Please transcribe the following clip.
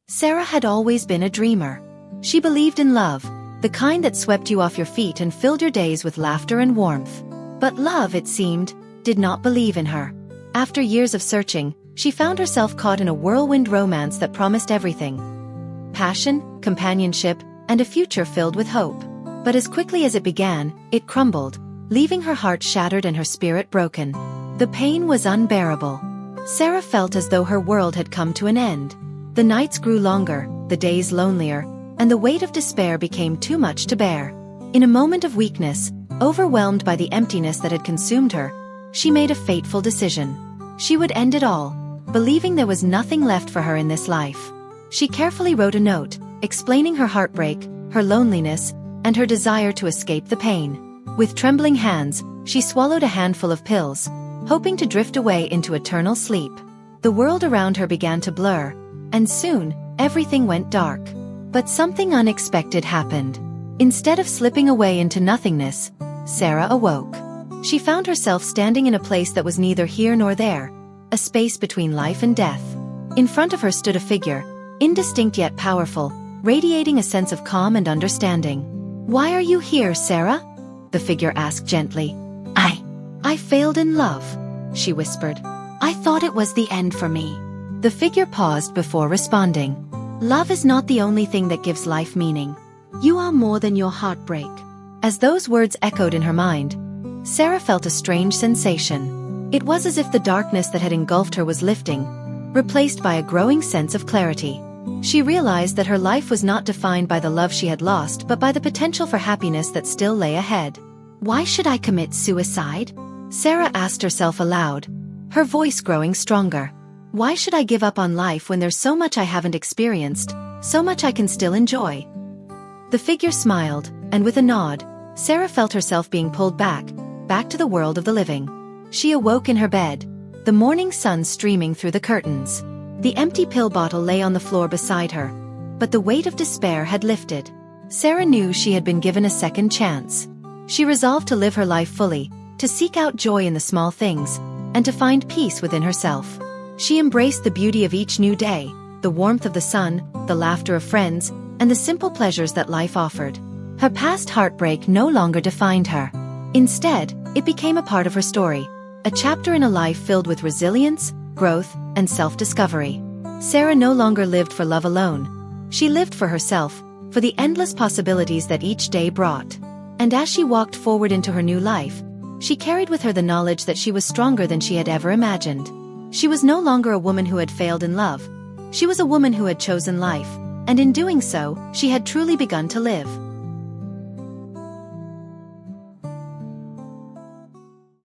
Sara had always been a dreamer. She believed in love, the kind that swept you off your feet and filled your days with laughter and warmth. But love, it seemed, did not believe in her. After years of searching, she found herself caught in a whirlwind romance that promised everything: passion, companionship, and a future filled with hope. But as quickly as it began, it crumbled, leaving her heart shattered and her spirit broken. The pain was unbearable. Sara felt as though her world had come to an end. The nights grew longer, the days lonelier, and the weight of despair became too much to bear. In a moment of weakness, overwhelmed by the emptiness that had consumed her, she made a fateful decision. She would end it all, believing there was nothing left for her in this life. She carefully wrote a note, explaining her heartbreak, her loneliness, and her desire to escape the pain. With trembling hands, she swallowed a handful of pills, hoping to drift away into eternal sleep. The world around her began to blur, and soon, everything went dark. But something unexpected happened. Instead of slipping away into nothingness, Sara awoke. She found herself standing in a place that was neither here nor there, a space between life and death. In front of her stood a figure, indistinct yet powerful, radiating a sense of calm and understanding. "Why are you here, Sara?" the figure asked gently. I failed in love," she whispered. "I thought it was the end for me." The figure paused before responding. "Love is not the only thing that gives life meaning. You are more than your heartbreak." As those words echoed in her mind, Sara felt a strange sensation. It was as if the darkness that had engulfed her was lifting, replaced by a growing sense of clarity. She realized that her life was not defined by the love she had lost but by the potential for happiness that still lay ahead. "Why should I commit suicide?" Sara asked herself aloud, her voice growing stronger. "Why should I give up on life when there's so much I haven't experienced, so much I can still enjoy?" The figure smiled, and with a nod, Sara felt herself being pulled back to the world of the living. She awoke in her bed, the morning sun streaming through the curtains. The empty pill bottle lay on the floor beside her, but the weight of despair had lifted. Sara knew she had been given a second chance. She resolved to live her life fully, to seek out joy in the small things, and to find peace within herself. She embraced the beauty of each new day, the warmth of the sun, the laughter of friends, and the simple pleasures that life offered. Her past heartbreak no longer defined her. Instead, it became a part of her story, a chapter in a life filled with resilience, growth, and self-discovery. Sara no longer lived for love alone. She lived for herself, for the endless possibilities that each day brought. And as she walked forward into her new life, she carried with her the knowledge that she was stronger than she had ever imagined. She was no longer a woman who had failed in love. She was a woman who had chosen life, and in doing so, she had truly begun to live.